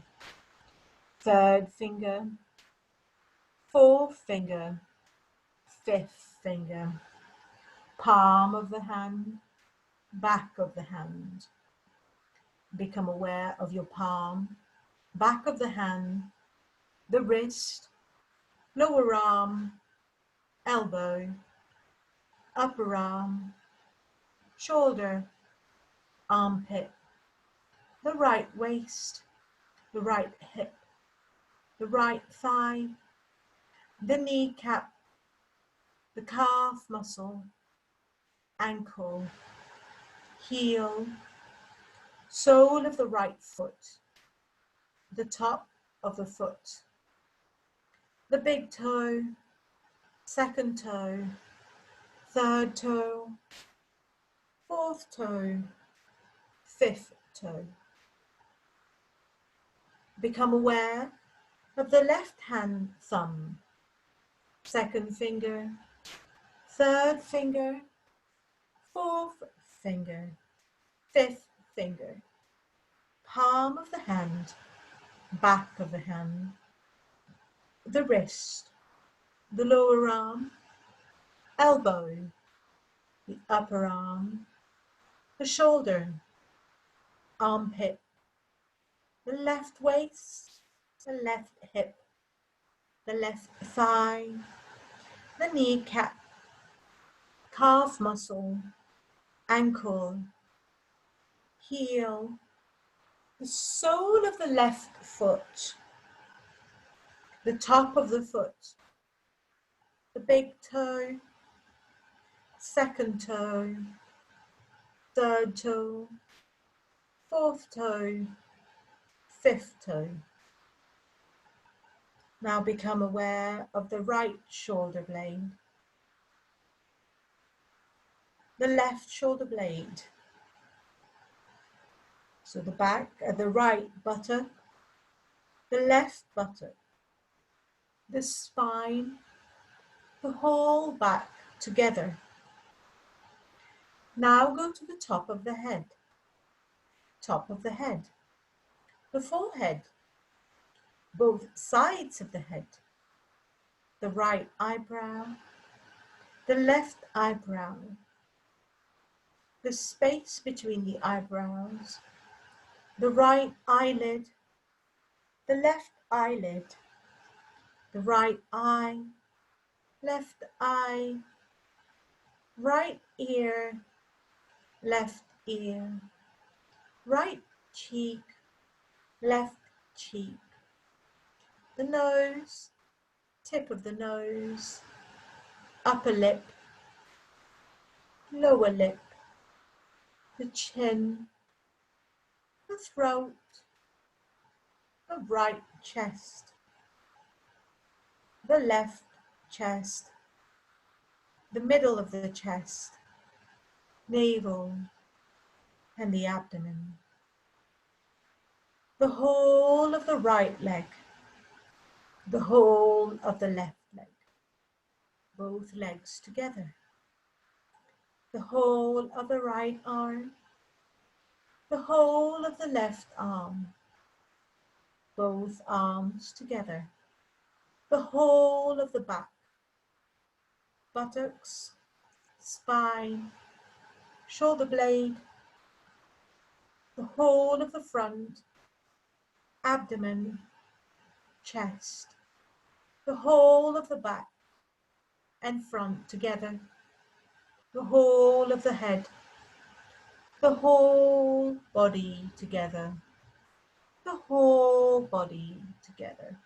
third finger, fourth finger, fifth finger, palm of the hand, back of the hand. Become aware of your palm, back of the hand, the wrist, lower arm, elbow, upper arm, shoulder, armpit, the right waist, the right hip, the right thigh, the kneecap, the calf muscle, ankle, heel, sole of the right foot, the top of the foot, the big toe, second toe, third toe, fourth toe, fifth toe. Become aware of the left hand thumb, second finger, third finger, fourth finger, fifth finger, palm of the hand, back of the hand, the wrist, the lower arm, elbow, the upper arm, the shoulder, armpit, the left waist, the left hip, the left thigh, the kneecap, calf muscle, ankle, heel, the sole of the left foot, the top of the foot, the big toe, second toe, third toe, fourth toe, fifth toe. Now become aware of the right shoulder blade, the left shoulder blade. So the back of the right buttock, the left buttock, the spine, the whole back together. Now go to the top of the head, the forehead, both sides of the head, the right eyebrow, the left eyebrow, the space between the eyebrows, the right eyelid, the left eyelid, the right eye, left eye, right ear, left ear, right cheek, left cheek, the nose, tip of the nose, upper lip, lower lip, the chin, the throat, the right chest, the left chest, the middle of the chest, navel, and the abdomen. The whole of the right leg, the whole of the left leg, both legs together, the whole of the right arm, the whole of the left arm, both arms together, the whole of the back, buttocks, spine, shoulder blade, the whole of the front, abdomen, chest, the whole of the back and front together, the whole of the head, the whole body together, the whole body together.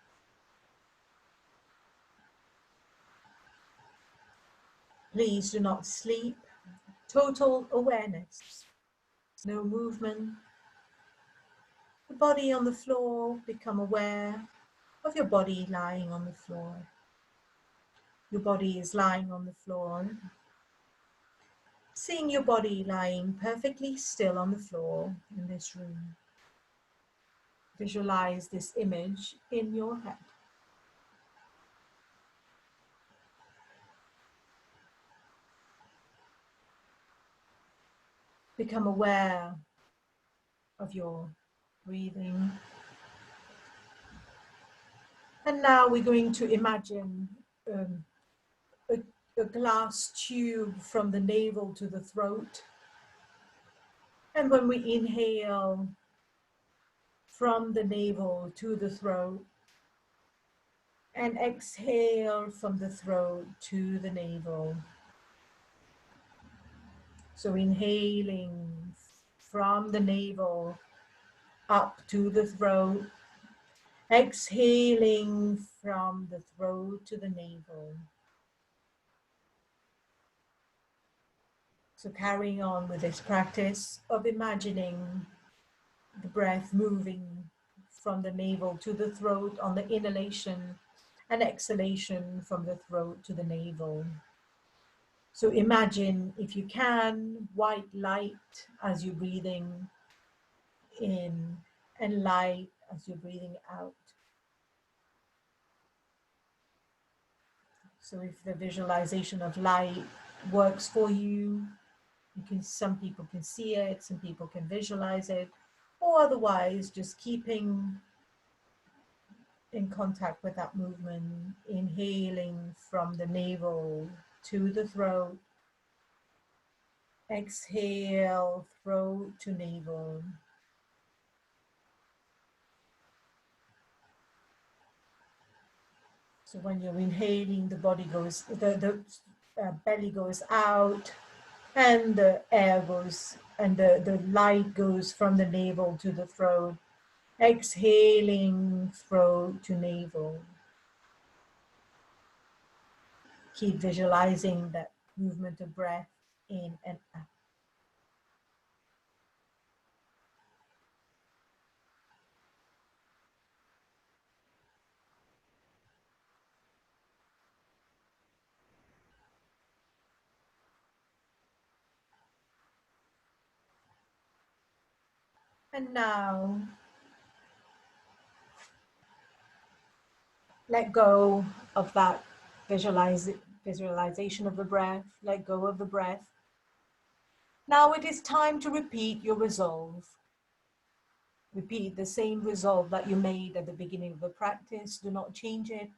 Please do not sleep. Total awareness no movement. The body on the floor, become aware of your body lying on the floor. Your body is lying on the floor. Seeing your body lying perfectly still on the floor in this room. Visualize this image in your head. Become aware of your breathing. And now we're going to imagine a glass tube from the navel to the throat. And when we inhale from the navel to the throat, and exhale from the throat to the navel. So inhaling from the navel up to the throat, exhaling from the throat to the navel. So carrying on with this practice of imagining the breath moving from the navel to the throat on the inhalation and exhalation from the throat to the navel. So imagine, if you can, white light as you're breathing in and light as you're breathing out. So if the visualization of light works for you, some people can see it, some people can visualize it, or otherwise just keeping in contact with that movement, inhaling from the navel to the throat, exhale, throat to navel. So when you're inhaling, the body goes, the belly goes out, and the air goes, and the light goes from the navel to the throat. Exhaling, throat to navel. Keep visualizing that movement of breath in and out. And now, let go of that visualization of the breath. Let go of the breath. Now it is time to repeat your resolve. Repeat the same resolve that you made at the beginning of the practice. Do not change it.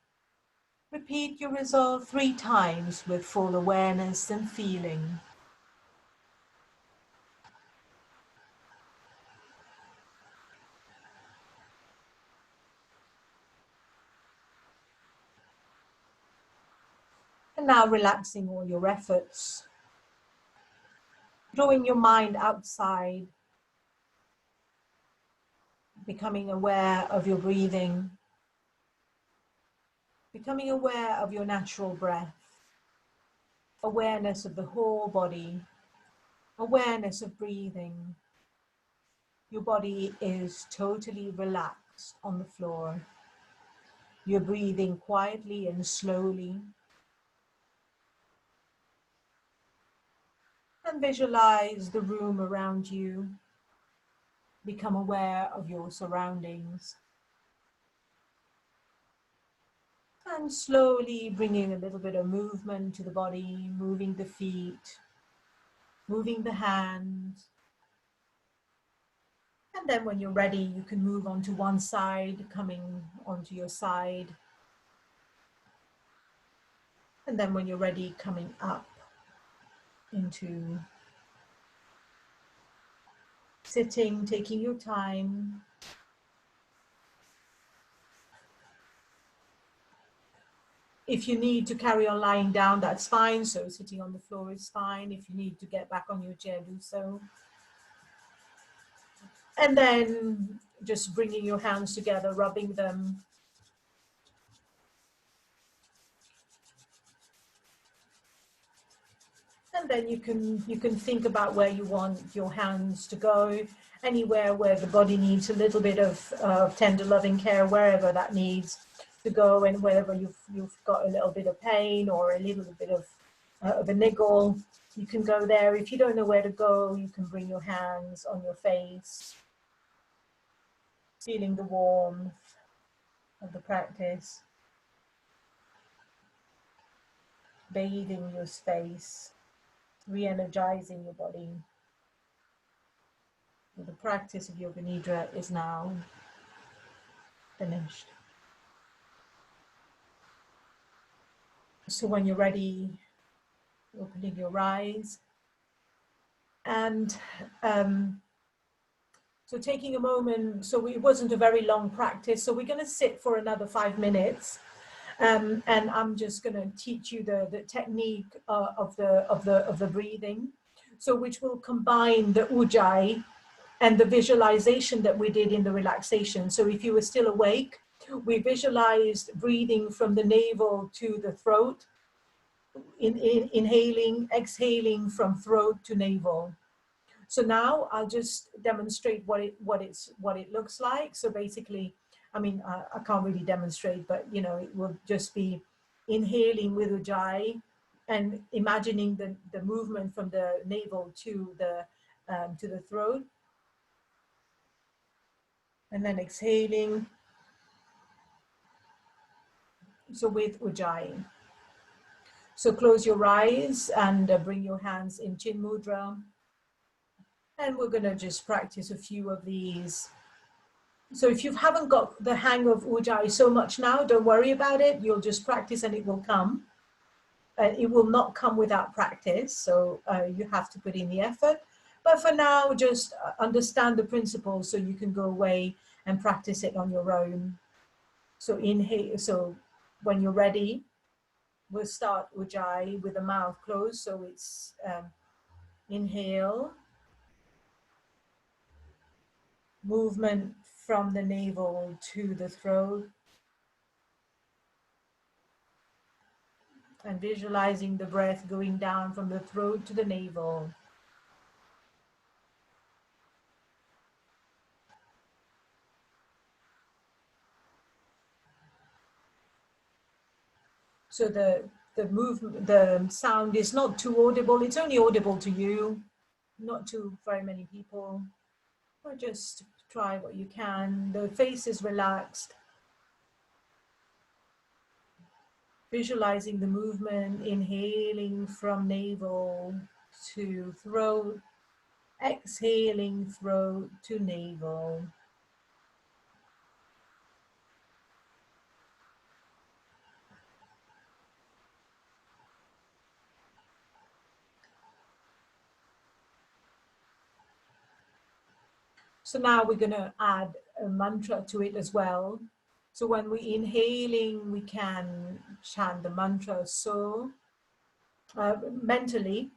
Repeat your resolve 3 times with full awareness and feeling. And now relaxing all your efforts. Drawing your mind outside. Becoming aware of your breathing. Becoming aware of your natural breath. Awareness of the whole body. Awareness of breathing. Your body is totally relaxed on the floor. You're breathing quietly and slowly. And visualize the room around you. Become aware of your surroundings. And slowly bringing a little bit of movement to the body, moving the feet, moving the hands. And then when you're ready, you can move onto one side, coming onto your side. And then when you're ready, coming up into sitting, taking your time. If you need to carry on lying down, that's fine. So sitting on the floor is fine. If you need to get back on your chair, do so. And then just bringing your hands together, rubbing them. And then you can think about where you want your hands to go, anywhere where the body needs a little bit of tender loving care, wherever that needs to go, and wherever you've got a little bit of pain or a little bit of a niggle, you can go there. If you don't know where to go, you can bring your hands on your face, feeling the warmth of the practice, bathing your space, re-energizing your body. The practice of Yoga Nidra is now finished. So when you're ready, opening your eyes, and so taking a moment, so it wasn't a very long practice, so we're going to sit for another 5 minutes, and I'm just going to teach you the technique of the breathing, so which will combine the Ujjayi and the visualization that we did in the relaxation. So if you were still awake, we visualized breathing from the navel to the throat, inhaling, exhaling from throat to navel. So now I'll just demonstrate what it looks like. So basically, I mean, I can't really demonstrate, but you know, it will just be inhaling with Ujjayi and imagining the movement from the navel to the throat, and then exhaling. So with Ujjayi. So close your eyes and bring your hands in Chin Mudra. And we're going to just practice a few of these. So if you haven't got the hang of Ujjayi so much now, don't worry about it. You'll just practice and it will come. It will not come without practice. So you have to put in the effort. But for now, just understand the principles so you can go away and practice it on your own. So inhale. So when you're ready, we'll start Ujjayi with the mouth closed. So it's inhale, movement from the navel to the throat, and visualizing the breath going down from the throat to the navel. So the movement, the sound is not too audible. It's only audible to you, not to very many people. Or just try what you can. The face is relaxed. Visualizing the movement, inhaling from navel to throat, exhaling throat to navel. So now we're going to add a mantra to it as well. So when we're inhaling, we can chant the mantra so mentally,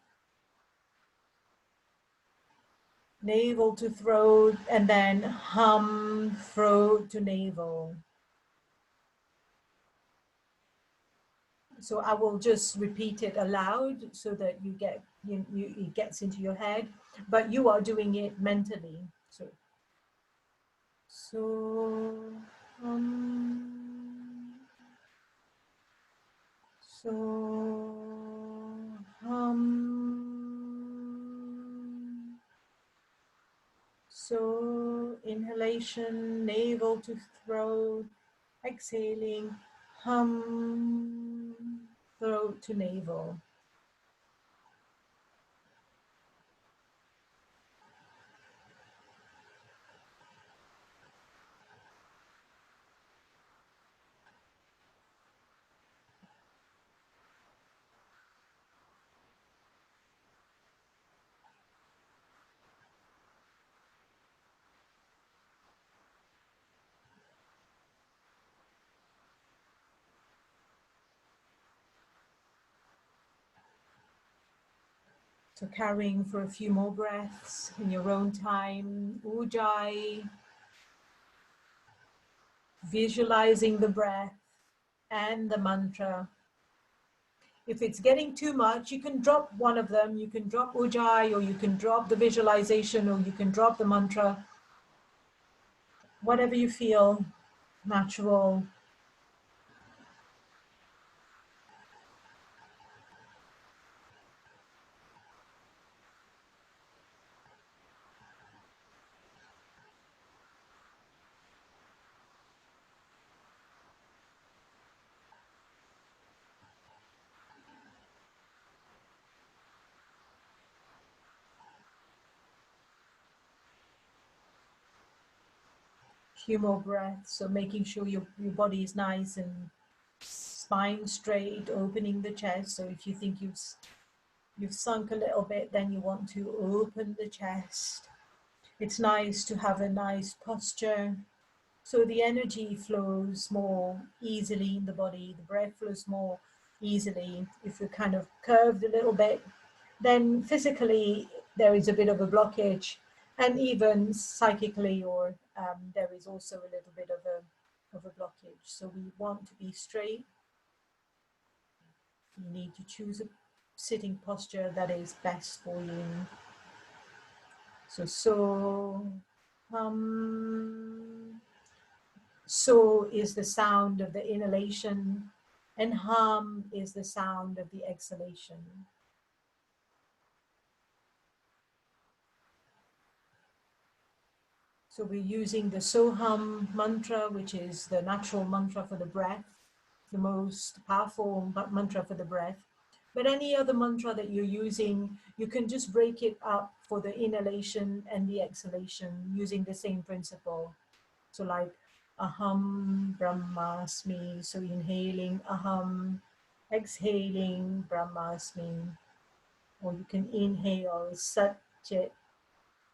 navel to throat, and then hum, throat to navel. So I will just repeat it aloud so that you get it gets into your head, but you are doing it mentally. So hum, so hum. So inhalation, navel to throat, exhaling, hum, throat to navel. So carrying for a few more breaths in your own time, Ujjayi, visualizing the breath and the mantra, If it's getting too much, you can drop one of them. You can drop Ujjayi, or you can drop the visualization, or you can drop the mantra. Whatever you feel natural. Few more breaths. So making sure your body is nice and spine straight, opening the chest. So if you think you've sunk a little bit, then you want to open the chest. It's nice to have a nice posture, so the energy flows more easily in the body, the breath flows more easily. If you're kind of curved a little bit, then physically there is a bit of a blockage, and even psychically, or there is also a little bit of a blockage. So we want to be straight. You need to choose a sitting posture that is best for you. So is the sound of the inhalation, and hum is the sound of the exhalation. So we're using the Soham mantra, which is the natural mantra for the breath, the most powerful mantra for the breath. But any other mantra that you're using, you can just break it up for the inhalation and the exhalation using the same principle. So like aham brahmasmi, so inhaling aham, exhaling brahmasmi, or you can inhale satchit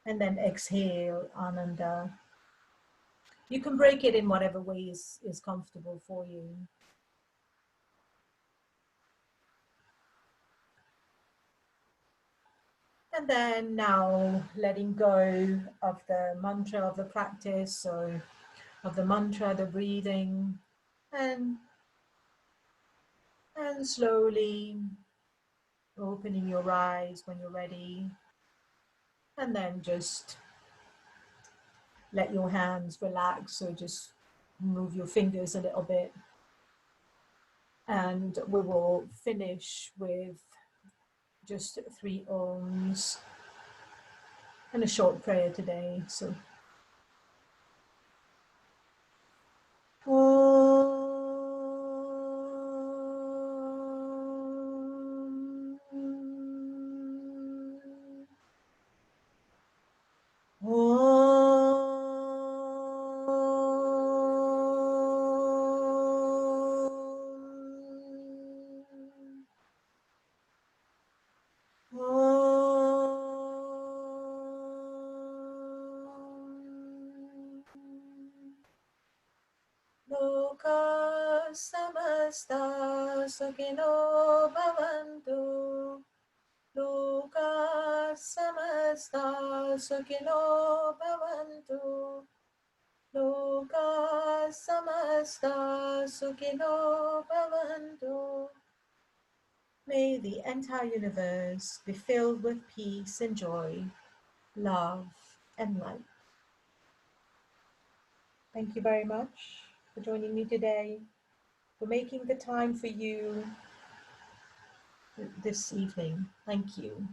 and then exhale ananda. You can break it in whatever way is comfortable for you. And then now letting go of the mantra of the practice, so of the mantra, the breathing, and slowly opening your eyes when you're ready. And then just let your hands relax. So just move your fingers a little bit. And we will finish with just 3 Oms and a short prayer today. So Loka samasta sukhino bhavantu. Loka samasta sukhino bhavantu. Loka samasta sukhino bhavantu. May the entire universe be filled with peace and joy, love and light. Thank you very much for joining me today, for making the time for you this evening. Thank you.